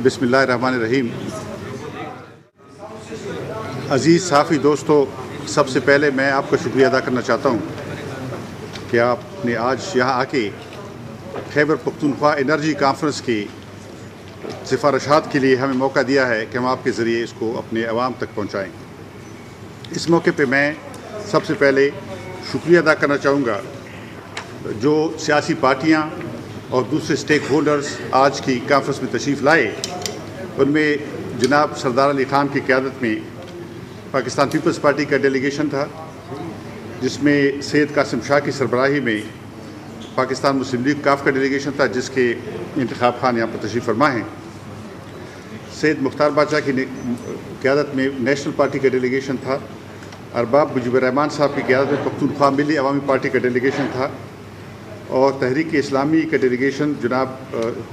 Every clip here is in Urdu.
بسم اللہ الرحمن الرحیم۔ عزیز صحافی دوستو، سب سے پہلے میں آپ کا شکریہ ادا کرنا چاہتا ہوں کہ آپ نے آج یہاں آ کے خیبر پختونخوا انرجی کانفرنس کی سفارشات کے لیے ہمیں موقع دیا ہے کہ ہم آپ کے ذریعے اس کو اپنے عوام تک پہنچائیں۔ اس موقع پہ میں سب سے پہلے شکریہ ادا کرنا چاہوں گا جو سیاسی پارٹیاں اور دوسرے سٹیک ہولڈرز آج کی کانفرنس میں تشریف لائے۔ ان میں جناب سردار علی خان کی قیادت میں پاکستان پیپلز پارٹی کا ڈیلیگیشن تھا، جس میں سید قاسم شاہ کی سربراہی میں پاکستان مسلم لیگ کاف کا ڈیلیگیشن تھا، جس کے انتخاب خان یہاں پر تشریف فرما ہیں۔ سید مختار بادشاہ کی قیادت میں نیشنل پارٹی کا ڈیلیگیشن تھا۔ ارباب مجیب الرحمان صاحب کی قیادت میں پختونخوا ملی عوامی پارٹی کا ڈیلیگیشن تھا، اور تحریک اسلامی کا ڈیلیگیشن جناب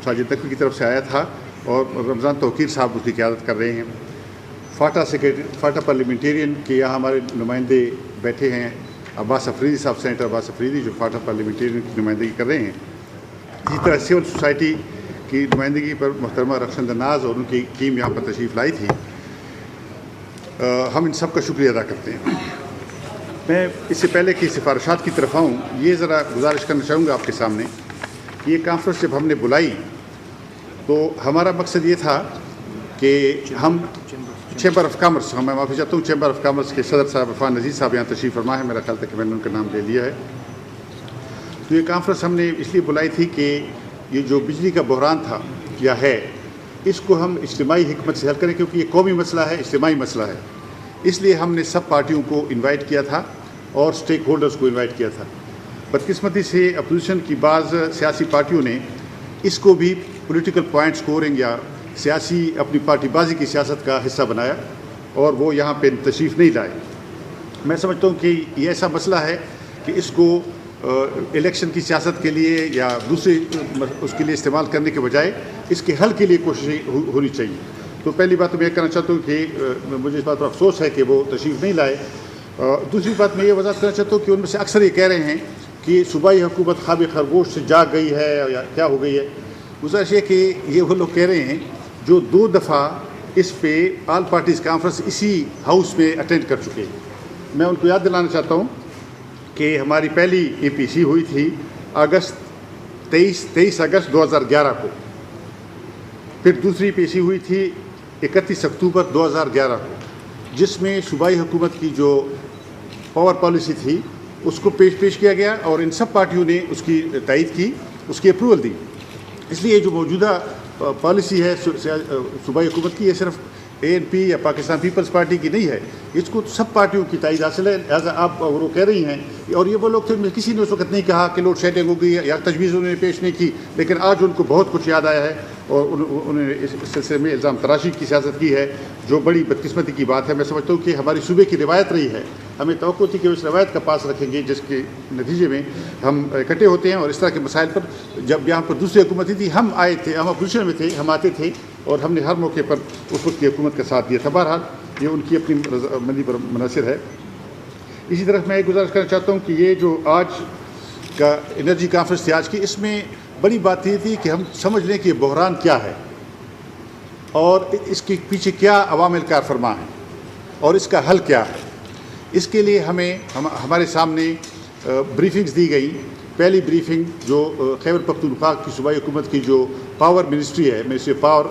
ساجد نقوی کی طرف سے آیا تھا، اور رمضان توقیر صاحب اس کی قیادت کر رہے ہیں۔ فاٹا پارلیمنٹیرین کے یہاں ہمارے نمائندے بیٹھے ہیں، عباس افریدی صاحب، سینیٹر عباس افریدی، جو فاٹا پارلیمنٹیرین کی نمائندگی کر رہے ہیں۔ اسی طرح سول سوسائٹی کی نمائندگی پر محترمہ رخشندہ ناز اور ان کی ٹیم یہاں پر تشریف لائی تھی۔ ہم ان سب کا شکریہ ادا کرتے ہیں۔ میں اس سے پہلے کہ سفارشات کی طرف آؤں، یہ ذرا گزارش کرنا چاہوں گا آپ کے سامنے کہ یہ کانفرنس جب ہم نے بلائی تو ہمارا مقصد یہ تھا کہ ہم چیمبر آف کامرس، میں معافی چاہتا ہوں، چیمبر آف کامرس کے صدر صاحب عرفان عزیز صاحب یہاں تشریف فرما ہے، میرا خیال تھا کہ میں نے ان کا نام لے لیا ہے۔ تو یہ کانفرنس ہم نے اس لیے بلائی تھی کہ یہ جو بجلی کا بحران تھا یا ہے، اس کو ہم اجتماعی حکمت سے حل کریں، کیونکہ یہ قومی مسئلہ ہے، اجتماعی مسئلہ ہے۔ اس لیے ہم نے سب پارٹیوں کو انوائٹ کیا تھا اور سٹیک ہولڈرز کو انوائٹ کیا تھا۔ بدقسمتی سے اپوزیشن کی بعض سیاسی پارٹیوں نے اس کو بھی پولیٹیکل پوائنٹ سکورنگ یا سیاسی اپنی پارٹی بازی کی سیاست کا حصہ بنایا، اور وہ یہاں پہ تشریف نہیں لائے۔ میں سمجھتا ہوں کہ یہ ایسا مسئلہ ہے کہ اس کو الیکشن کی سیاست کے لیے یا دوسرے اس کے لیے استعمال کرنے کے بجائے اس کے حل کے لیے کوشش ہونی چاہیے۔ تو پہلی بات تو میں یہ کہنا چاہتا ہوں کہ مجھے اس بات پر افسوس ہے کہ وہ تشریف نہیں لائے۔ دوسری بات میں یہ وضاحت کرنا چاہتا ہوں کہ ان میں سے اکثر یہ کہہ رہے ہیں کہ صوبائی حکومت خواب خرگوش سے جاگ گئی ہے یا کیا ہو گئی ہے۔ گزارش یہ کہ یہ وہ لوگ کہہ رہے ہیں جو 2 دفعہ اس پہ آل پارٹیز کانفرنس اسی ہاؤس میں اٹینڈ کر چکے ہیں۔ میں ان کو یاد دلانا چاہتا ہوں کہ ہماری پہلی اے پی سی ہوئی تھی 23 اگست 2011 کو، پھر دوسری پی سی ہوئی تھی 31 اکتوبر 2011 کو، جس میں صوبائی حکومت کی جو پاور پالیسی تھی اس کو پیش کیا گیا، اور ان سب پارٹیوں نے اس کی تائید کی، اس کی اپروول دی۔ اس لیے جو موجودہ پالیسی ہے صوبائی حکومت کی، یہ صرف اے این پی یا پاکستان پیپلز پارٹی کی نہیں ہے، اس کو سب پارٹیوں کی تائید حاصل ہے۔ لہٰذا آپ وہ کہہ رہی ہیں، اور یہ وہ لوگ تھے، کسی نے اس وقت نہیں کہا کہ لوڈ شیڈنگ ہو گئی ہے یا تجویز انہوں نے پیش نہیں کی، لیکن آج ان کو بہت کچھ یاد آیا ہے، اور انہوں نے اس سلسلے میں الزام تراشی کی سیاست کی ہے، جو بڑی بدقسمتی کی بات ہے۔ میں سمجھتا ہوں کہ ہماری صوبے کی روایت رہی ہے، ہمیں توقع تھی کہ اس روایت کا پاس رکھیں گے، جس کے نتیجے میں ہم اکٹھے ہوتے ہیں، اور اس طرح کے مسائل پر جب یہاں پر دوسری حکومتیں تھی، ہم آئے تھے، ہم اپوزیشن میں تھے، ہم آتے تھے، اور ہم نے ہر موقع پر اس وقت کی حکومت کا ساتھ دیا تھا۔ بہرحال یہ ان کی اپنی رضامندی پر منحصر ہے۔ اسی طرح میں یہ گزارش کرنا چاہتا ہوں کہ یہ جو آج کا انرجی کانفرنس تھی آج کی، اس میں بڑی بات یہ تھی کہ ہم سمجھ لیں کہ یہ بحران کیا ہے، اور اس کے پیچھے کیا عوامل کار فرما ہیں، اور اس کا حل کیا ہے۔ اس کے لیے ہمارے سامنے بریفنگز دی گئی۔ پہلی بریفنگ جو خیبر پختونخوا کی صوبائی حکومت کی جو پاور منسٹری ہے، منسٹری آف پاور،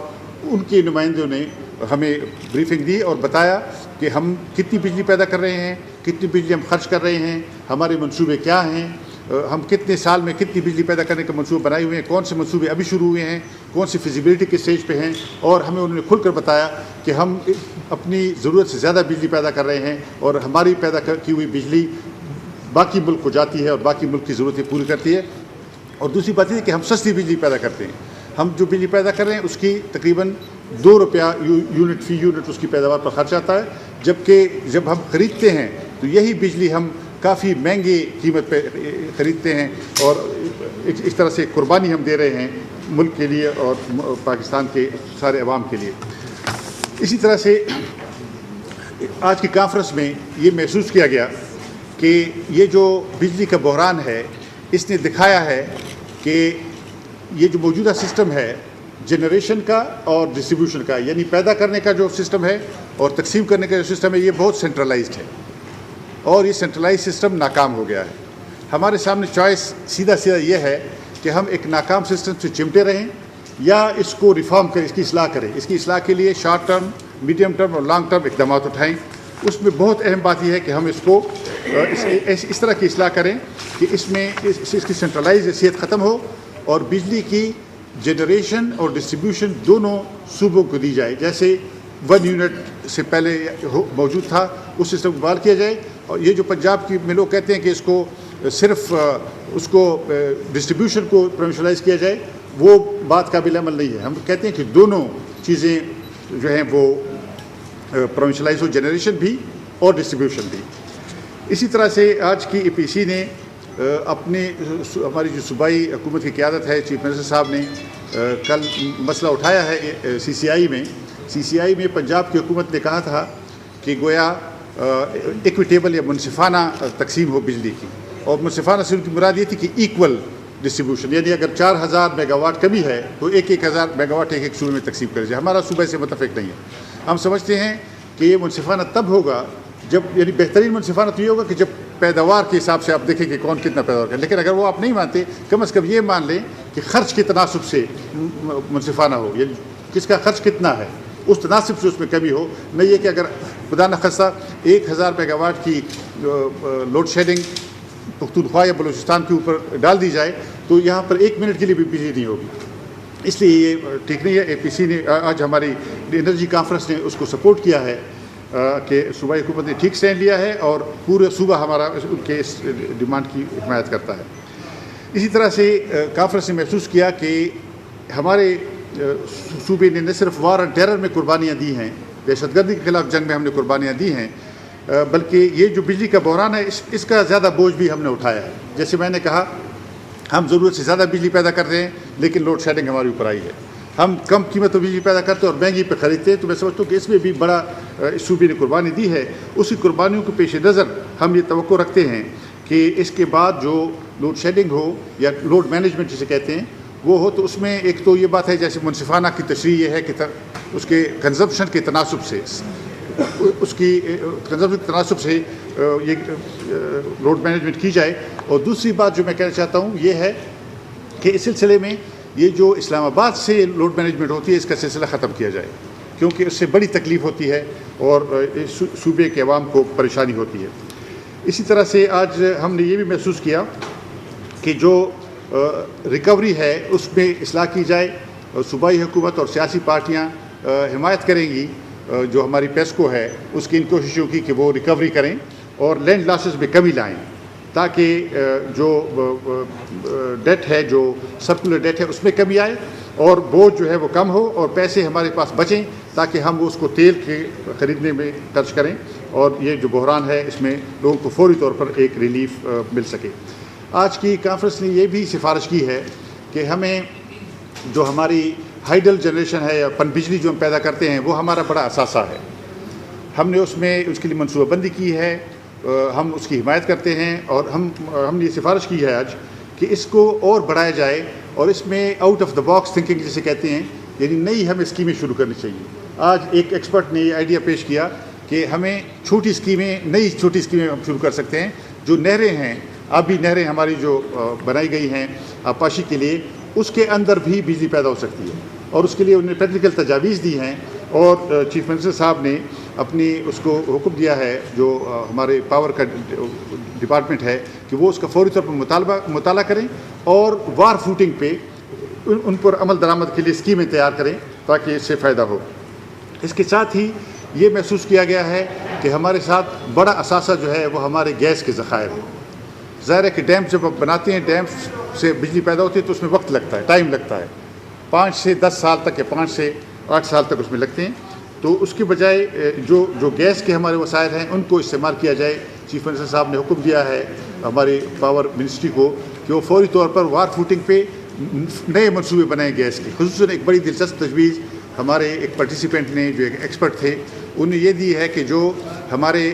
ان کے نمائندوں نے ہمیں بریفنگ دی اور بتایا کہ ہم کتنی بجلی پیدا کر رہے ہیں، کتنی بجلی ہم خرچ کر رہے ہیں، ہمارے منصوبے کیا ہیں، ہم کتنے سال میں کتنی بجلی پیدا کرنے کا منصوبہ بنائے ہوئے ہیں، کون سے منصوبے ابھی شروع ہوئے ہیں، کون سی فیزیبلٹی کے اسٹیج پہ ہیں، اور ہمیں انہوں نے کھل کر بتایا کہ ہم اپنی ضرورت سے زیادہ بجلی پیدا کر رہے ہیں، اور ہماری پیدا کی ہوئی بجلی باقی ملک کو جاتی ہے اور باقی ملک کی ضرورتیں پوری کرتی ہے۔ اور دوسری بات یہ کہ ہم سستی بجلی پیدا کرتے ہیں، ہم جو بجلی پیدا کر رہے ہیں اس کی تقریباً 2 روپیہ یونٹ فی یونٹ اس کی پیداوار پر خرچ آتا ہے، جبکہ جب ہم خریدتے ہیں تو یہی بجلی ہم کافی مہنگی قیمت پہ خریدتے ہیں، اور اس طرح سے قربانی ہم دے رہے ہیں ملک کے لیے اور پاکستان کے سارے عوام کے لیے۔ اسی طرح سے آج کی کانفرنس میں یہ محسوس کیا گیا کہ یہ جو بجلی کا بحران ہے، اس نے دکھایا ہے کہ یہ جو موجودہ سسٹم ہے جنریشن کا اور ڈسٹریبیوشن کا، یعنی پیدا کرنے کا جو سسٹم ہے اور تقسیم کرنے کا جو سسٹم ہے، یہ بہت سینٹرلائزڈ ہے اور یہ سینٹرلائز سسٹم ناکام ہو گیا ہے۔ ہمارے سامنے چوائس سیدھا یہ ہے کہ ہم ایک ناکام سسٹم سے چمٹے رہیں یا اس کو ریفارم کریں، اس کی اصلاح کریں۔ اس کی اصلاح کے لیے شارٹ ٹرم، میڈیم ٹرم اور لانگ ٹرم اقدامات اٹھائیں۔ اس میں بہت اہم بات یہ ہے کہ ہم اس کو اس طرح کی اصلاح کریں کہ اس میں اس کی سینٹرلائز حیثیت ختم ہو اور بجلی کی جنریشن اور ڈسٹریبیوشن دونوں صوبوں کو دی جائے۔ جیسے 1 یونٹ سے پہلے موجود تھا، اس سسٹم کو بحال کیا جائے۔ اور یہ جو پنجاب کی میں لوگ کہتے ہیں کہ اس کو صرف اس کو ڈسٹریبیوشن کو پروونشلائز کیا جائے، وہ بات قابل عمل نہیں ہے۔ ہم کہتے ہیں کہ دونوں چیزیں جو ہیں وہ پروونشلائز ہو، جنریشن بھی اور ڈسٹریبیوشن بھی۔ اسی طرح سے آج کی اے پی سی نے اپنے ہماری جو صوبائی حکومت کی قیادت ہے، چیف منسٹر صاحب نے کل مسئلہ اٹھایا ہے سی سی آئی میں پنجاب کی حکومت نے کہا تھا کہ گویا ایکویٹیبل یا منصفانہ تقسیم ہو بجلی کی، اور منصفانہ سے ان کی مراد یہ تھی کہ ایکول ڈسٹریبیوشن، یعنی اگر 4000 میگا واٹ کمی ہے تو 1000 میگا واٹ ایک صوبے میں تقسیم کرے جائے۔ ہمارا صوبہ سے متفق نہیں ہے۔ ہم سمجھتے ہیں کہ یہ منصفانہ تب ہوگا جب، یعنی بہترین منصفانہ تو یہ ہوگا کہ جب پیداوار کے حساب سے آپ دیکھیں کہ کون کتنا پیداوار کرے، لیکن اگر وہ آپ نہیں مانتے، کم از کم یہ مان لیں کہ خرچ کے تناسب سے منصفانہ ہو، یعنی کس کا خرچ کتنا ہے اس تناسب سے اس میں کمی ہو۔ نہ یہ کہ اگر خدا نخواستہ 1000 میگا واٹ کی لوڈ شیڈنگ پختونخوا یا بلوچستان کے اوپر ڈال دی جائے تو یہاں پر 1 منٹ کے لیے بھی بجلی نہیں ہوگی۔ اس لیے یہ ٹھیک نہیں ہے۔ اے پی سی نے آج ہماری انرجی کانفرنس نے اس کو سپورٹ کیا ہے کہ صوبائی حکومت نے ٹھیک اسٹینڈ لیا ہے اور پورے صوبہ ہمارا ان کے اس ڈیمانڈ کی حمایت کرتا ہے۔ اسی طرح سے کانفرنس نے محسوس کیا کہ ہمارے صوبے نے نہ صرف وار اینڈ ٹیرر میں قربانیاں دی ہیں، دہشت گردی کے خلاف جنگ میں ہم نے قربانیاں دی ہیں، بلکہ یہ جو بجلی کا بحران ہے اس کا زیادہ بوجھ بھی ہم نے اٹھایا ہے۔ جیسے میں نے کہا، ہم ضرورت سے زیادہ بجلی پیدا کر رہے ہیں لیکن لوڈ شیڈنگ ہمارے اوپر آئی ہے۔ ہم کم قیمت پر بجلی پیدا کرتے ہیں اور مہنگی پہ خریدتے ہیں، تو میں سمجھتا ہوں کہ اس میں بھی بڑا صوبے نے قربانی دی ہے۔ اسی قربانیوں کے پیش نظر ہم یہ توقع رکھتے ہیں کہ اس کے بعد جو لوڈ شیڈنگ ہو یا لوڈ مینجمنٹ جسے کہتے ہیں وہ ہو، تو اس میں ایک تو یہ بات ہے جیسے منصفانہ کی تشریح یہ ہے کہ اس کے کنزمپشن کے تناسب سے یہ روڈ مینجمنٹ کی جائے۔ اور دوسری بات جو میں کہنا چاہتا ہوں یہ ہے کہ اس سلسلے میں یہ جو اسلام آباد سے لوڈ مینجمنٹ ہوتی ہے اس کا سلسلہ ختم کیا جائے، کیونکہ اس سے بڑی تکلیف ہوتی ہے اور صوبے کے عوام کو پریشانی ہوتی ہے۔ اسی طرح سے آج ہم نے یہ بھی محسوس کیا کہ جو ریکوری ہے اس میں اصلاح کی جائے، اور صوبائی حکومت اور سیاسی پارٹیاں حمایت کریں گی جو ہماری پیسکو ہے اس کی ان کوششوں کی کہ وہ ریکوری کریں اور لینڈ لاسز میں کمی لائیں، تاکہ جو ڈیٹ ہے، جو سرکولر ڈیٹ ہے اس میں کمی آئے اور بوجھ جو ہے وہ کم ہو اور پیسے ہمارے پاس بچیں تاکہ ہم اس کو تیل کے خریدنے میں خرچ کریں اور یہ جو بحران ہے اس میں لوگوں کو فوری طور پر ایک ریلیف مل سکے۔ آج کی کانفرنس نے یہ بھی سفارش کی ہے کہ ہمیں جو ہماری ہائیڈل جنریشن ہے یا پن بجلی جو ہم پیدا کرتے ہیں وہ ہمارا بڑا اثاثہ ہے، ہم نے اس میں اس کے لیے منصوبہ بندی کی ہے، ہم اس کی حمایت کرتے ہیں اور ہم نے یہ سفارش کی ہے آج کہ اس کو اور بڑھایا جائے اور اس میں out of the box thinking جسے کہتے ہیں، یعنی نئی ہمیں اسکیمیں شروع کرنی چاہیے۔ آج ایک ایکسپرٹ نے یہ آئیڈیا پیش کیا کہ ہمیں چھوٹی اسکیمیں ہم شروع کر سکتے ہیں۔ جو نہریں ہیں، آبی نہریں ہماری جو بنائی گئی ہیں آبپاشی کے لیے، اس کے اندر بھی بجلی پیدا ہو سکتی ہے اور اس کے لیے انہوں نے پریکٹیکل تجاویز دی ہیں اور چیف منسٹر صاحب نے اپنی اس کو حکم دیا ہے جو ہمارے پاور کا ڈپارٹمنٹ ہے کہ وہ اس کا فوری طور پر مطالعہ کریں اور وار فوٹنگ پہ ان پر عمل درآمد کے لیے اسکیمیں تیار کریں تاکہ اس سے فائدہ ہو۔ اس کے ساتھ ہی یہ محسوس کیا گیا ہے کہ ہمارے ساتھ بڑا اثاثہ جو ہے وہ ہمارے گیس کے ذخائر ہیں۔ ظاہر ہے کہ ڈیم جب آپ بناتے ہیں، ڈیم سے بجلی پیدا ہوتی ہے تو اس میں وقت لگتا ہے، ٹائم لگتا ہے، 5 سے 10 سال تک یا 5 سے 8 سال تک اس میں لگتے ہیں۔ تو اس کے بجائے جو گیس کے ہمارے وسائل ہیں ان کو استعمال کیا جائے۔ چیف منسٹر صاحب نے حکم دیا ہے ہماری پاور منسٹری کو کہ وہ فوری طور پر وار فوٹنگ پہ نئے منصوبے بنائیں گیس کے۔ خصوصاً ایک بڑی دلچسپ تجویز ہمارے ایک پارٹیسپینٹ نے جو ایک ایکسپرٹ تھے انہوں نے یہ دی ہے کہ جو ہمارے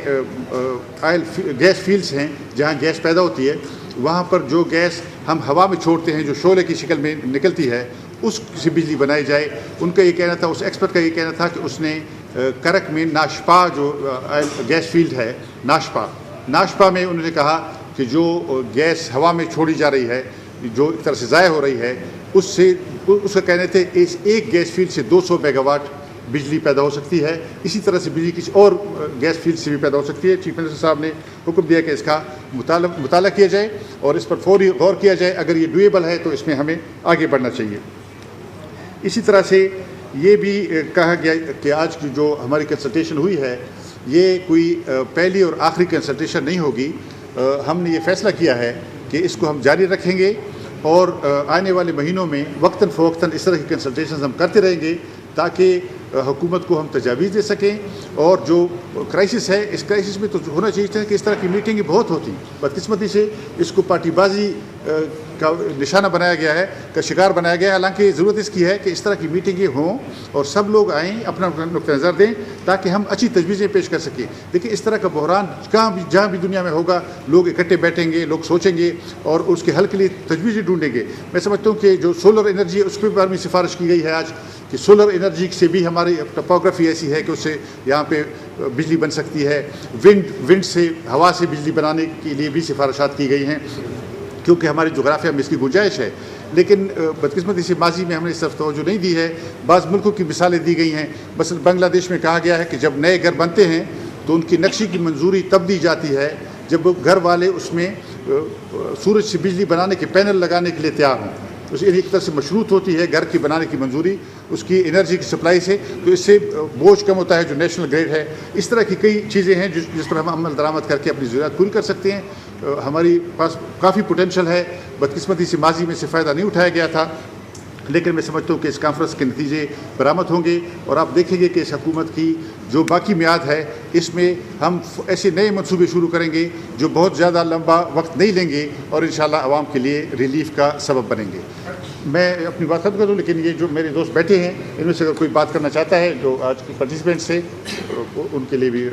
گیس فیلڈز ہیں جہاں گیس پیدا ہوتی ہے وہاں پر جو گیس ہم ہوا میں چھوڑتے ہیں جو شعلے کی شکل میں نکلتی ہے اس سے بجلی بنائی جائے. ان کا یہ کہنا تھا, اس ایکسپرٹ کا یہ کہنا تھا کہ اس نے کرک میں ناشپا جو گیس فیلڈ ہے, ناشپا میں انہوں نے کہا کہ جو گیس ہوا میں چھوڑی جا رہی ہے, جو ایک طرح سے ضائع ہو رہی ہے, اس کا کہنے تھے اس ایک گیس فیلڈ سے 200 میگا واٹ بجلی پیدا ہو سکتی ہے. اسی طرح سے بجلی کسی اور گیس فیلڈ سے بھی پیدا ہو سکتی ہے. چیف منسٹر صاحب نے حکم دیا کہ اس کا مطالعہ کیا جائے اور اس پر فوری غور کیا جائے. اگر یہ ڈویبل ہے تو اس میں ہمیں آگے بڑھنا چاہیے. اسی طرح سے یہ بھی کہا گیا کہ آج کی جو ہماری کنسلٹیشن ہوئی ہے یہ کوئی پہلی اور آخری کنسلٹیشن نہیں ہوگی. ہم نے یہ فیصلہ کیا ہے کہ اس کو ہم جاری رکھیں گے اور آنے والے مہینوں میں وقتاً فوقتاً اس طرح کی کنسلٹیشنز ہم کرتے رہیں گے تاکہ حکومت کو ہم تجاویز دے سکیں. اور جو کرائسس ہے, اس کرائسس میں تو ہونا چاہیے کہ اس طرح کی میٹنگیں بہت ہوتی, بدقسمتی سے اس کو پارٹی بازی کا نشانہ بنایا گیا ہے, کا شکار بنایا گیا ہے. حالانکہ ضرورت اس کی ہے کہ اس طرح کی میٹنگیں ہوں اور سب لوگ آئیں, اپنا نقطہ نظر دیں تاکہ ہم اچھی تجویزیں پیش کر سکیں. دیکھیں اس طرح کا بحران جہاں بھی دنیا میں ہوگا, لوگ اکٹھے بیٹھیں گے, لوگ سوچیں گے اور اس کے حل کے لیے تجویزیں ڈھونڈیں گے. میں سمجھتا ہوں کہ جو سولر انرجی ہے اس پہ بارے میں سفارش کی گئی ہے آج کہ سولر انرجی سے بھی ہماری ٹپوگرافی ایسی ہے کہ اس سے یہاں پہ بجلی بن سکتی ہے. ونڈ سے, ہوا سے بجلی بنانے کے لیے بھی سفارشات کی گئی ہیں کیونکہ ہماری جغرافیہ میں اس کی گنجائش ہے. لیکن بدقسمتی سے ماضی میں ہم نے اس طرف توجہ نہیں دی ہے. بعض ملکوں کی مثالیں دی گئی ہیں. مثلا بنگلہ دیش میں کہا گیا ہے کہ جب نئے گھر بنتے ہیں تو ان کی نقشے کی منظوری تب دی جاتی ہے جب گھر والے اس میں سورج سے بجلی بنانے کے پینل لگانے کے لیے تیار ہوں. اس ایک طرح سے مشروط ہوتی ہے گھر کی بنانے کی منظوری اس کی انرجی کی سپلائی سے, تو اس سے بوجھ کم ہوتا ہے جو نیشنل گریڈ ہے. اس طرح کی کئی چیزیں ہیں جس پر ہم عمل درآمد کر کے اپنی ضروریات پوری کر سکتے ہیں. ہماری پاس کافی پوٹینشل ہے. بدقسمتی سے ماضی میں سے فائدہ نہیں اٹھایا گیا تھا, لیکن میں سمجھتا ہوں کہ اس کانفرنس کے نتیجے برآمد ہوں گے اور آپ دیکھیں گے کہ اس حکومت کی جو باقی میعاد ہے اس میں ہم ایسے نئے منصوبے شروع کریں گے جو بہت زیادہ لمبا وقت نہیں لیں گے اور انشاءاللہ عوام کے لیے ریلیف کا سبب بنیں گے. میں اپنی بات ختم کر دوں, لیکن یہ جو میرے دوست بیٹھے ہیں ان میں سے اگر کوئی بات کرنا چاہتا ہے جو آج کے پارٹیسپینٹس سے, ان کے لیے بھی.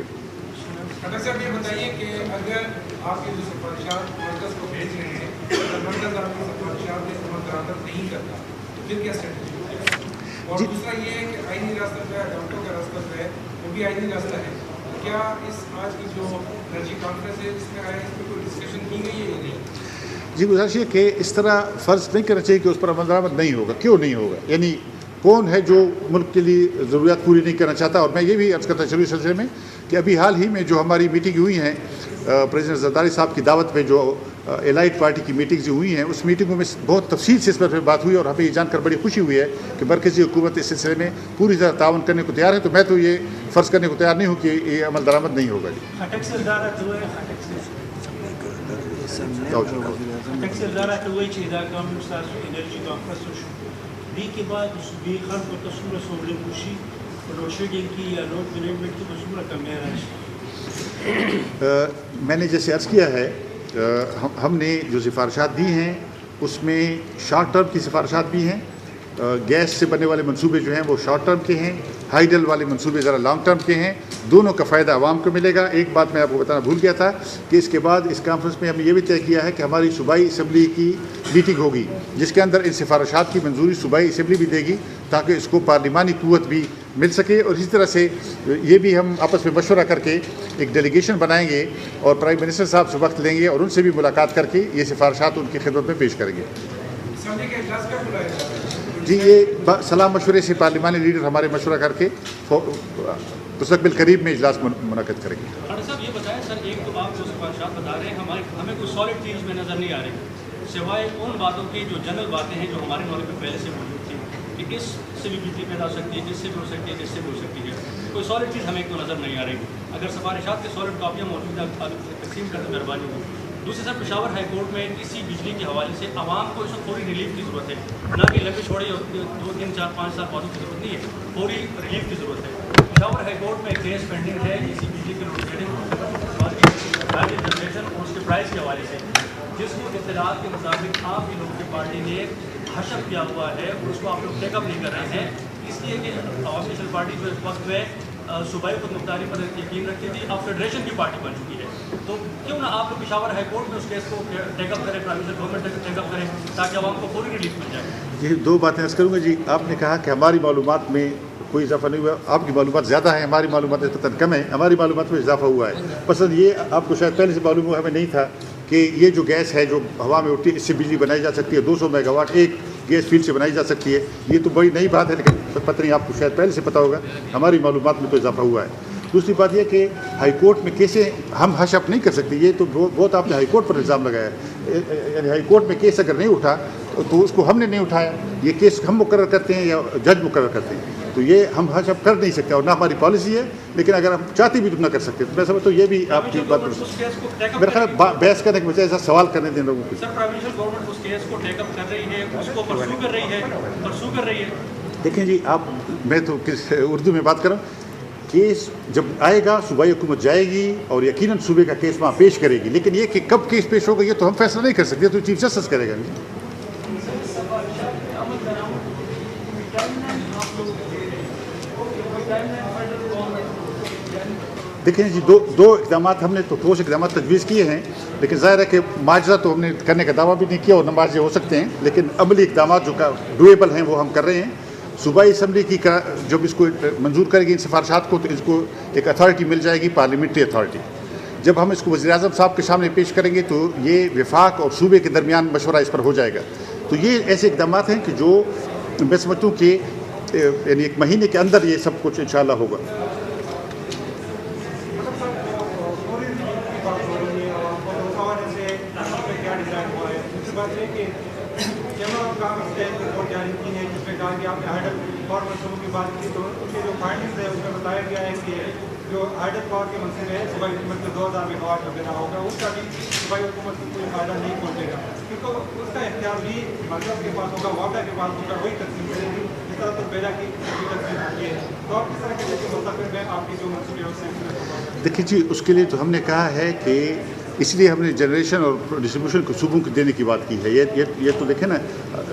اگر صاحب یہ بتائیے کہ اگر آپ یہ جو سفارشات مرکز کو بھیج رہے ہیں اگر مرکز آپ کی سفارشات میں عمل درآمد نہیں کرتا تو پھر کیا اسٹریٹجی ہوتی ہے؟ اور دوسرا یہ ہے کہ آئینی راستہ جو ہے, ڈاکٹروں کا راستہ جو ہے وہ بھی آئینی راستہ ہے. کیا اس آج کی جو انرجی کانفرنس ہے اس میں آیا, اس میں کوئی ڈسکشن کی گئی ہے یا نہیں؟ جی گزارش یہ کہ اس طرح فرض نہیں کرنا چاہیے کہ اس پر عمل درآمد نہیں ہوگا. کیوں نہیں ہوگا؟ یعنی کون ہے جو ملک کے لیے ضروریات پوری نہیں کرنا چاہتا. اور میں یہ بھی عرض کرتا چلوں اس سلسلے میں کہ ابھی حال ہی میں جو ہماری میٹنگ ہوئی ہیں پریزیڈنٹ زرداری صاحب کی دعوت پہ, جو الائٹ پارٹی کی میٹنگز ہوئی ہیں, اس میٹنگوں میں بہت تفصیل سے اس پر بات ہوئی اور ہمیں یہ جان کر بڑی خوشی ہوئی ہے کہ مرکزی حکومت اس سلسلے میں پوری طرح تعاون کرنے کو تیار ہے. تو میں تو یہ فرض کرنے کو تیار نہیں ہوں کہ یہ عمل درآمد نہیں ہوگا. میں نے جیسے عرض کیا ہے ہم نے جو سفارشات دی ہیں اس میں شارٹ ٹرم کی سفارشات بھی ہیں. گیس سے بننے والے منصوبے جو ہیں وہ شارٹ ٹرم کے ہیں, ہائیڈل والے منصوبے ذرا لانگ ٹرم کے ہیں. دونوں کا فائدہ عوام کو ملے گا. ایک بات میں آپ کو بتانا بھول گیا تھا کہ اس کے بعد اس کانفرنس میں ہم نے یہ بھی طے کیا ہے کہ ہماری صوبائی اسمبلی کی میٹنگ ہوگی جس کے اندر ان سفارشات کی منظوری صوبائی اسمبلی بھی دے گی تاکہ اس کو پارلیمانی قوت بھی مل سکے. اور اسی طرح سے یہ بھی ہم آپس میں مشورہ کر کے ایک ڈیلیگیشن بنائیں گے اور پرائم منسٹر صاحب سے وقت لیں گے اور ان سے بھی ملاقات کر کے یہ سفارشات ان کی خدمت میں پیش کریں گے. جی یہ صلاح مشورے سے پارلیمانی لیڈر ہمارے مشورہ کر کے مستقبل قریب میں اجلاس منعقد کریں گے. ڈاکٹر صاحب یہ بتائیں سر, ایک تو آپ جو سفارشات بتا رہے ہیں ہمیں کوئی سالڈ چیز میں نظر نہیں آ رہی سوائے ان باتوں کی جو جنرل باتیں ہیں جو ہمارے نالج میں پہلے سے موجود تھی کہ اس سے بھی بجلی پیدا ہو سکتی ہے, جس سے بھی ہو سکتی ہے, جس سے بھی ہو سکتی ہے. کوئی سالڈ چیز ہمیں تو نظر نہیں آ رہی. اگر سفارشات کے سالڈ کاپیاں موجود ہیں تقسیم کرتے مہربانی ہوگی. دوسری سر, پشاور ہائی کورٹ میں اسی بجلی کے حوالے سے عوام کو اس وقت فوری ریلیف کی ضرورت ہے, نہ کہ لمبی چھوڑی 2 3 4 5 سال بعدوں کی ضرورت نہیں ہے, فوری ریلیف کی ضرورت ہے. پشاور ہائی کورٹ میں کیس پینڈنگ ہے اسی بجلی کے لوڈ شیڈنگ اور جنریشن اور اس کے پرائز کے حوالے سے, جس کو اطلاعات کے مطابق آپ کی لوگ کی پارٹی نے حشر کیا ہوا ہے اور اس کو آپ لوگ ٹیک اپ نہیں کر رہے ہیں, اس لیے کہ عوامی نیشنل پارٹی جو اس وقت میں صوبائی خود مختاری پر یقین رکھتی تھی, اب فیڈریشن کی پارٹی بن چکی ہے. تو کیوں نہ آپ لوگ پشاور ہائی کورٹ میں اس کیس کو ٹیک اپ کریں, پروونشل گورنمنٹ ٹیک اپ کرے تاکہ عوام کو فوری ریلیف مل جائے. یہ دو باتیں عرض کروں گا جی. آپ نے کہا کہ ہماری معلومات میں کوئی اضافہ نہیں ہوا. آپ کی معلومات زیادہ ہیں, ہماری معلومات نسبتاً کم ہیں. ہماری معلومات میں اضافہ ہوا ہے. پسند یہ آپ کو شاید پہلے سے معلوم ہوا, ہمیں نہیں تھا کہ یہ جو گیس ہے جو ہوا میں اٹھتی ہے اس سے بجلی بنائی جا سکتی ہے. 200 میگا واٹ ایک گیس فیلڈ سے بنائی جا سکتی ہے. یہ تو بڑی نئی بات ہے, لیکن پتہ نہیں آپ کو شاید پہلے سے پتہ ہوگا. ہماری معلومات میں تو اضافہ ہوا ہے. دوسری بات یہ کہ ہائی کورٹ میں کیسیں ہم حش اپ نہیں کر سکتے. یہ تو بہت آپ نے ہائی کورٹ پر الزام لگایا ہے. یعنی ہائی کورٹ میں کیس اگر نہیں اٹھا تو اس کو ہم نے نہیں اٹھایا. یہ کیس ہم مقرر کرتے ہیں یا جج مقرر کرتے ہیں, تو یہ ہم حش اپ کر نہیں سکتے اور نہ ہماری پالیسی ہے. لیکن اگر ہم چاہتے بھی تو نہ کر سکتے. تو میں سمجھتا ہوں یہ بھی آپ کی بات میرا خیال بحث کرنے کے بجائے ایسا سوال کرنے دیں لوگوں کو. سر پروونشل گورنمنٹ اس کیس کو ٹیک اپ کر رہی ہے, اس کو پرسو کر رہی ہے. دیکھیں جی, آپ میں تو اردو میں بات کر رہا ہوں. کیس جب آئے گا صوبائی حکومت جائے گی اور یقیناً صوبے کا کیس وہاں پیش کرے گی. لیکن یہ کہ کب کیس پیش ہوگا یہ تو ہم فیصلہ نہیں کر سکتے, تو چیف جسٹس کرے گا. دیکھیں جی, دو اقدامات ہم نے تو ٹھوس اقدامات تجویز کیے ہیں, لیکن ظاہر ہے کہ معاجزہ تو ہم نے کرنے کا دعویٰ بھی نہیں کیا اور نہ معاجزے ہو سکتے ہیں. لیکن عملی اقدامات جو ڈویبل ہیں وہ ہم کر رہے ہیں. صوبائی اسمبلی کی جب اس کو منظور کرے گی ان سفارشات کو, تو اس کو ایک اتھارٹی مل جائے گی, پارلیمنٹری اتھارٹی. جب ہم اس کو وزیر اعظم صاحب کے سامنے پیش کریں گے تو یہ وفاق اور صوبے کے درمیان مشورہ اس پر ہو جائے گا. تو یہ ایسے اقدامات ہیں کہ جو میں سمجھتا ہوں کہ یعنی ایک مہینے کے اندر یہ سب کچھ انشاءاللہ ہوگا. اور منصوبوں کی بات کی تو ان کے جو فائنڈنگز ہے اس میں بتایا گیا ہے کہ جو ہائیڈل پاور کے منصوبے ہیں صوبائی حکومت کو 2000 میگا واٹ کا دینا ہوگا, اس کا بھی صوبائی حکومت کو کوئی فائدہ نہیں پہنچے گا, کیونکہ اس کا اختیار بھی مرکز کے پاس ہوگا, واٹا کے پاس ہوگا, وہی تقسیم کرے گی جس طرح تو بیجا کی تقسیم ہوتی ہے. تو آپ کس طرح کے مستقبل میں آپ کی جو منصوبے ہیں اس سے دیکھیے جی, اس کے لیے تو ہم نے کہا ہے کہ اس لیے ہم نے جنریشن اور ڈسٹریبیوشن کو صوبوں کو دینے کی بات کی ہے. یہ تو دیکھیں نا,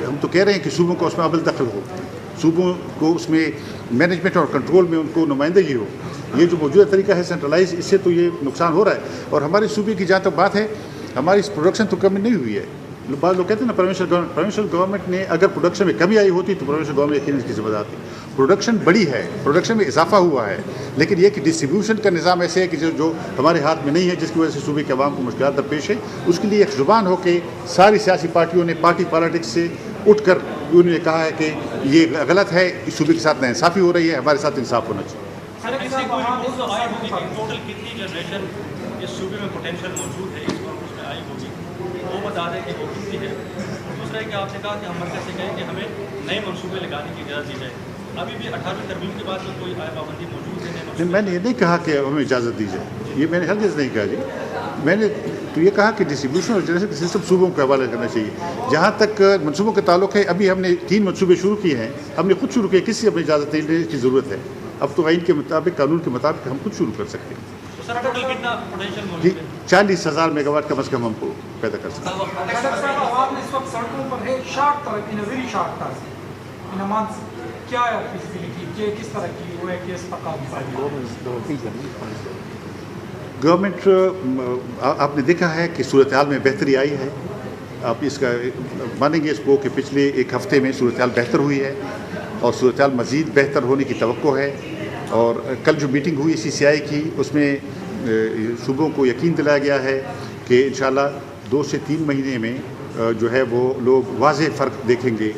ہم تو کہہ رہے ہیں کہ صوبوں کو اس میں عمل دخل ہو, صوبوں کو اس میں مینجمنٹ اور کنٹرول میں ان کو نمائندگی ہو. یہ جو موجودہ طریقہ ہے سینٹرلائز, اس سے تو یہ نقصان ہو رہا ہے. اور ہمارے صوبے کی جہاں تک بات ہے, ہماری پروڈکشن تو کمی نہیں ہوئی ہے. بعض لوگ کہتے ہیں نا پروونشل گورنمنٹ نے اگر پروڈکشن میں کمی آئی ہوتی تو پروونشل گورنمنٹ یقیناً اس کی ذمہ دار تھی. پروڈکشن بڑی ہے, پروڈکشن میں اضافہ ہوا ہے, لیکن یہ کہ ڈسٹریبیوشن کا نظام ایسے ہے کہ جو ہمارے ہاتھ میں نہیں ہے, جس کی وجہ سے صوبے کے عوام کو مشکلات درپیش ہے. اس کے لیے ایک زبان ہو کے ساری سیاسی پارٹیوں نے پارٹی پالیٹکس سے اٹھ کر انہوں نے کہا ہے کہ یہ غلط ہے, اس صوبے کے ساتھ ناانصافی ہو رہی ہے, ہمارے ساتھ انصاف ہونا چاہیے. ٹوٹل کتنی جنریشن اس صوبے میں پوٹینشیل موجود ہے اس کانفرنس میں آئی ہوگی, وہ بتا دیں کہ وہ کتنی ہے. دوسرا ہے کہ آپ نے کہا کہ ہم مرکز سے کہیں کہ ہمیں نئے منصوبے لگانے کی اجازت دی جائے. ابھی بھی 18ویں ترمیم کے بعد کوئی پابندی موجود ہے؟ میں نے یہ نہیں کہا کہ ہمیں اجازت دی جائے, یہ میں نے ہرگز نہیں کہا جی. میں نے تو یہ کہا کہ ڈسٹریبیوشن اور جنریشن کا سسٹم صوبوں کو حوالے کرنا چاہیے. جہاں تک منصوبوں کے تعلق ہے, ابھی ہم نے 3 منصوبے شروع کیے ہیں, ہم نے خود شروع کیے, کسی سے اپنی اجازت لینے کی ضرورت ہے. اب تو آئین کے مطابق, قانون کے مطابق ہم خود شروع کر سکتے ہیں. جی 40,000 میگا واٹ کم از کم ہم کو پیدا کر سکتے ہیں. گورنمنٹ, آپ نے دیکھا ہے کہ صورتحال میں بہتری آئی ہے. آپ اس کا مانیں گے اس کو کہ پچھلے 1 ہفتے میں صورتحال بہتر ہوئی ہے اور صورتحال مزید بہتر ہونے کی توقع ہے. اور کل جو میٹنگ ہوئی CCI کی, اس میں صوبوں کو یقین دلایا گیا ہے کہ انشاءاللہ 2 سے 3 مہینے میں جو ہے وہ لوگ واضح فرق دیکھیں گے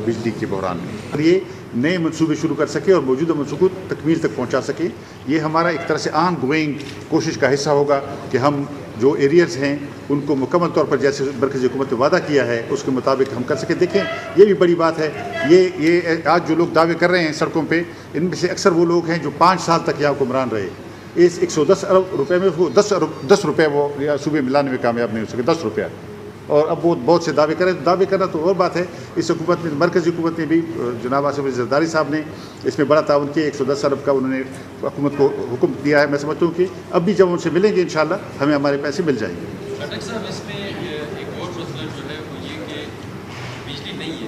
بجلی کے بحران میں, اور یہ نئے منصوبے شروع کر سکے اور موجودہ منصوبوں کو تکمیل تک پہنچا سکے. یہ ہمارا ایک طرح سے آن گوئنگ کوشش کا حصہ ہوگا کہ ہم جو ایریئرز ہیں ان کو مکمل طور پر جیسے مرکزی حکومت نے وعدہ کیا ہے اس کے مطابق ہم کر سکیں. دیکھیں یہ بھی بڑی بات ہے. یہ آج جو لوگ دعوے کر رہے ہیں سڑکوں پہ, ان میں سے اکثر وہ لوگ ہیں جو 5 سال تک یہاں حکمران رہے. اس 110 ارب روپے میں وہ 10 روپے وہ صوبے میں لانے میں کامیاب نہیں ہو سکے, 10 روپیہ. اور اب وہ بہت سے دعوے کریں, دعوے کرنا تو اور بات ہے. اس حکومت میں, مرکزی حکومت نے بھی, جناب آصف علی زرداری صاحب نے اس میں بڑا تعاون کیا. 110 ارب کا انہوں نے حکومت کو حکم دیا ہے. میں سمجھتا ہوں کہ اب بھی جب ان سے ملیں گے انشاءاللہ ہمیں ہمارے پیسے مل جائیں گے. خٹک صاحب, اس میں ایک اور مسئلہ جو ہے وہ یہ کہ بجلی نہیں ہے,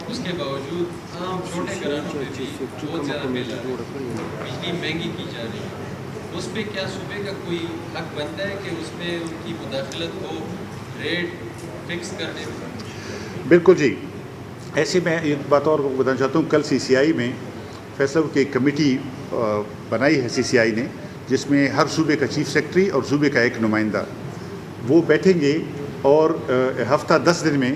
اس کے باوجود عام چھوٹے گھرانوں میں بھی بہت زیادہ بل آ رہے ہیں, بجلی مہنگی کی جا رہی ہے. اس پہ کیا صوبے کا کوئی حق بنتا ہے کہ اس میں ان کی مداخلت ہو ریٹ فکس کرنے میں؟ بالکل جی. ایسے میں ایک بات اور بتانا چاہتا ہوں. کل CCI میں فیصلہ کی ایک کمیٹی بنائی ہے CCI نے, جس میں ہر صوبے کا چیف سیکرٹری اور صوبے کا ایک نمائندہ وہ بیٹھیں گے, اور ہفتہ 10 دن میں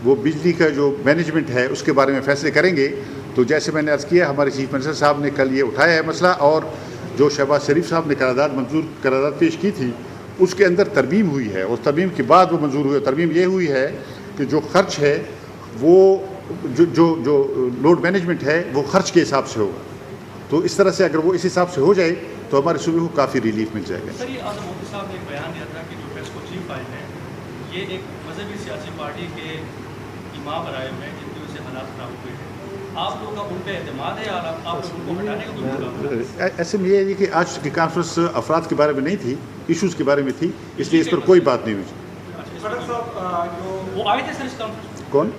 وہ بجلی کا جو مینجمنٹ ہے اس کے بارے میں فیصلے کریں گے. تو جیسے میں نے عرض کیا, ہمارے چیف منسٹر صاحب نے کل یہ اٹھایا ہے مسئلہ, اور جو شہباز شریف صاحب نے قرارداد پیش کی تھی اس کے اندر ترمیم ہوئی ہے, اور ترمیم کے بعد وہ منظور ہوئی. ترمیم یہ ہوئی ہے کہ جو خرچ ہے وہ جو لوڈ مینجمنٹ ہے وہ خرچ کے حساب سے ہوگا. تو اس طرح سے اگر وہ اس حساب سے ہو جائے تو ہمارے صوبے کو کافی ریلیف مل جائے گا. سر, یہ آج مودی صاحب نے ایک بیان دیا تھا کہ جو پیسکو چیف آئے ہیں یہ ایک مذہبی سیاسی پارٹی کے امام رائے میں جن کی وجہ سے حالات خراب ہوئے ہیں. آپ لوگوں کا ان پہ اعتماد ہے اور آپ لوگ ان کو ہٹانے کا کوئی مقابلہ؟ ایسے میں یہ ہے کہ آج کی کانفرنس افراد کے بارے میں نہیں تھی, ایشوز کے بارے میں تھی, اس لیے اس پر کوئی بات نہیں ہوئی. وہ آئے تھے سر اس کانفرنس؟ کون؟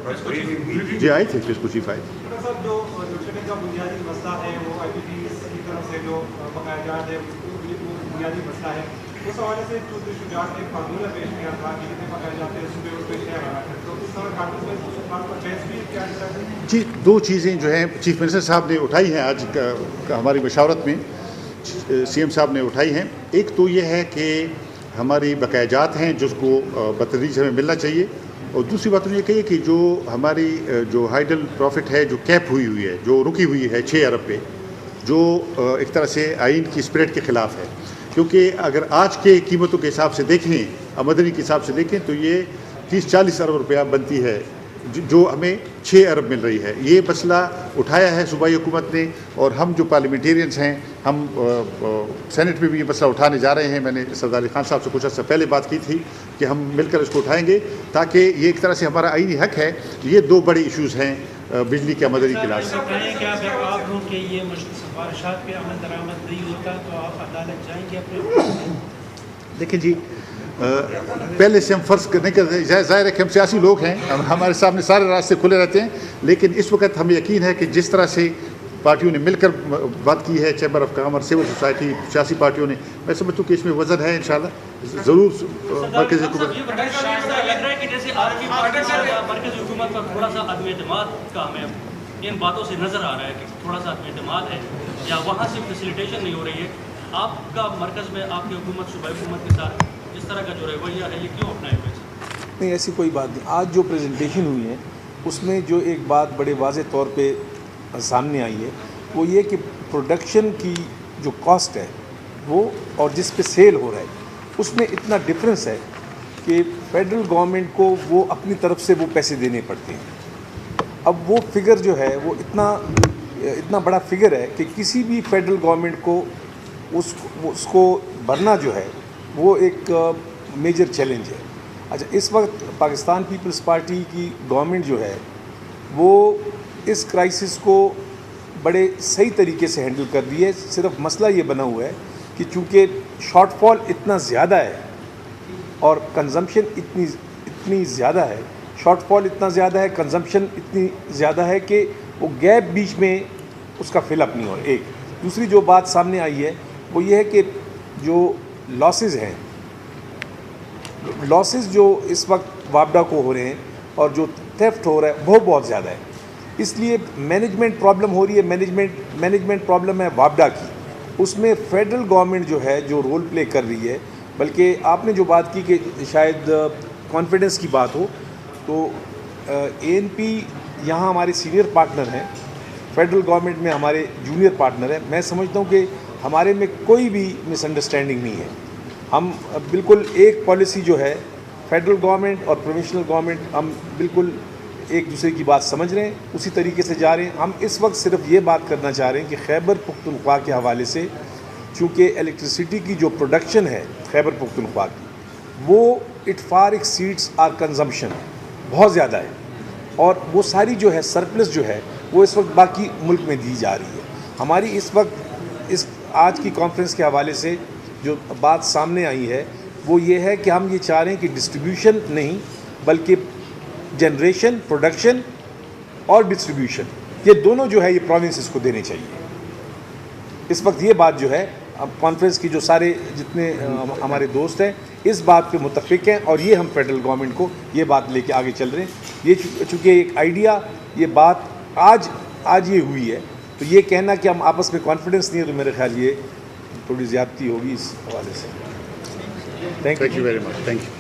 جی آئے تھے, پیسکو چیف آئے تھے. صاحب جو لوڈشیڈنگ کا بنیادی مسئلہ ہے وہ IPPs کی طرف سے جو بقایا جات ہے وہ بنیادی مسئلہ ہے. اس حوالے سے چودھری شجاعت نے ایک فارمولہ پیش کیا تھا کہ جتنے بقایا جاتے ہیں صوبے اس پہ شیئر آ رہا ہے. تو اس طرح کانگریس میں اس بات پر بحث بھی کیا جاتا ہے؟ جی, 2 چیزیں جو ہیں چیف منسٹر صاحب نے اٹھائی ہیں آج ہماری مشاورت میں, CM صاحب نے اٹھائی ہیں. ایک تو یہ ہے کہ ہماری بقایا جات ہیں جس کو بتدریج ہمیں ملنا چاہیے, اور دوسری بات یہ کہیے کہ جو ہماری جو ہائیڈل پروفٹ ہے جو کیپ ہوئی ہے, جو رکی ہوئی ہے 6 ارب پہ, جو ایک طرح سے آئین کی اسپرٹ کے خلاف ہے. کیونکہ اگر آج کے قیمتوں کے حساب سے دیکھیں, آمدنی کے حساب سے دیکھیں, تو یہ 30-40 ارب روپیہ بنتی ہے جو ہمیں 6 ارب مل رہی ہے. یہ مسئلہ اٹھایا ہے صوبائی حکومت نے, اور ہم جو پارلیمنٹیرینس ہیں ہم سینٹ میں بھی یہ مسئلہ اٹھانے جا رہے ہیں. میں نے سردار علی خان صاحب سے کچھ عرصہ پہلے بات کی تھی کہ ہم مل کر اس کو اٹھائیں گے, تاکہ یہ ایک طرح سے ہمارا آئینی حق ہے. یہ 2 بڑے ایشوز ہیں بجلی کے آمدنی کے لحاظ سے. آپ لوگ کے یہ سفارشات پہ عمل درآمد نہیں ہوتا تو آپ عدالت جائیں گے اپنے؟ دیکھیں جی, پہلے سے ہم فرض نہیں کرتے, ظاہر ہے کہ ہم سیاسی لوگ ہیں, ہمارے سامنے سارے راستے کھلے رہتے ہیں, لیکن اس وقت ہمیں یقین ہے کہ جس طرح سے پارٹیوں نے مل کر بات کی ہے, chamber of commerce, civil society, سیاسی پارٹیوں نے, میں سمجھتا ہوں کہ اس میں وزن ہے. انشاءاللہ ضرور مرکزی حکومت لگ رہا ہے کہ جیسے آپ کی مرکزی حکومت پر تھوڑا سا عدم اعتماد کا ہمیں ان باتوں سے نظر آ رہا ہے کہ تھوڑا سا عدم اعتماد ہے, یا وہاں سے فیسیلیٹیشن نہیں ہو رہی ہے. آپ کا مرکز میں آپ کی حکومت صوبائی حکومت کے ساتھ جس طرح کا جو رویہ ہے یہ کیوں اپنائے ہوئے؟ نہیں, ایسی کوئی بات نہیں. آج جو پریزنٹیشن ہوئی ہے اس میں جو ایک بات بڑے واضح طور پہ سامنے آئی ہے وہ یہ کہ پروڈکشن کی جو کاسٹ ہے وہ اور جس پہ سیل ہو رہا ہے اس میں اتنا ڈفرینس ہے کہ فیڈرل گورنمنٹ کو وہ اپنی طرف سے وہ پیسے دینے پڑتے ہیں. اب وہ فگر جو ہے وہ اتنا بڑا فگر ہے کہ کسی بھی فیڈرل گورنمنٹ کو اس کو بھرنا جو ہے وہ ایک میجر چیلنج ہے. اچھا, اس وقت پاکستان پیپلز پارٹی کی گورنمنٹ جو ہے وہ اس کرائسس کو بڑے صحیح طریقے سے ہینڈل کر رہی ہے. صرف مسئلہ یہ بنا ہوا ہے کہ چونکہ شارٹ فال اتنا زیادہ ہے اور کنزمپشن اتنی زیادہ ہے, شارٹ فال اتنا زیادہ ہے, کنزمپشن اتنی زیادہ ہے کہ وہ گیپ بیچ میں اس کا فل اپ نہیں ہو رہا. ایک دوسری جو بات سامنے آئی ہے وہ یہ ہے کہ جو لاسز ہیں, لاسز جو اس وقت وابڈا کو ہو رہے ہیں اور جو تھیفٹ ہو رہا ہے وہ بہت زیادہ ہے. اس لیے مینجمنٹ پرابلم ہو رہی ہے. مینجمنٹ پرابلم ہے وابڈا کی, اس میں فیڈرل گورنمنٹ جو ہے جو رول پلے کر رہی ہے. بلکہ آپ نے جو بات کی کہ شاید کانفیڈنس کی بات ہو, تو ANP یہاں ہمارے سینئر پارٹنر ہیں, فیڈرل گورنمنٹ میں ہمارے جونیئر پارٹنر ہیں. میں سمجھتا ہوں کہ ہمارے میں کوئی بھی مس انڈرسٹینڈنگ نہیں ہے. ہم بالکل ایک پالیسی جو ہے فیڈرل گورنمنٹ اور پروونشنل گورنمنٹ, ہم بالکل ایک دوسرے کی بات سمجھ رہے ہیں, اسی طریقے سے جا رہے ہیں. ہم اس وقت صرف یہ بات کرنا چاہ رہے ہیں کہ خیبر پختونخوا کے حوالے سے چونکہ الیکٹریسٹی کی جو پروڈکشن ہے خیبر پختونخوا کی وہ it far exceeds our consumption, بہت زیادہ ہے, اور وہ ساری جو ہے سرپلس جو ہے وہ اس وقت باقی ملک میں دی جا رہی ہے. ہماری اس وقت اس آج کی کانفرنس کے حوالے سے جو بات سامنے آئی ہے وہ یہ ہے کہ ہم یہ چاہ رہے ہیں کہ ڈسٹریبیوشن نہیں بلکہ جنریشن, پروڈکشن اور ڈسٹریبیوشن, یہ دونوں جو ہے یہ پروونسز کو دینے چاہیے. اس وقت یہ بات جو ہے کانفرنس کی جو سارے جتنے ہمارے دوست ہیں اس بات پہ متفق ہیں اور یہ ہم فیڈرل گورنمنٹ کو یہ بات لے کے آگے چل رہے ہیں. یہ چونکہ ایک آئیڈیا یہ بات آج یہ ہوئی ہے تو یہ کہنا کہ ہم آپس میں کانفیڈنس نہیں ہے تو میرے خیال یہ تھوڑی زیادتی ہوگی اس حوالے سے. Thank you very much. Thank you.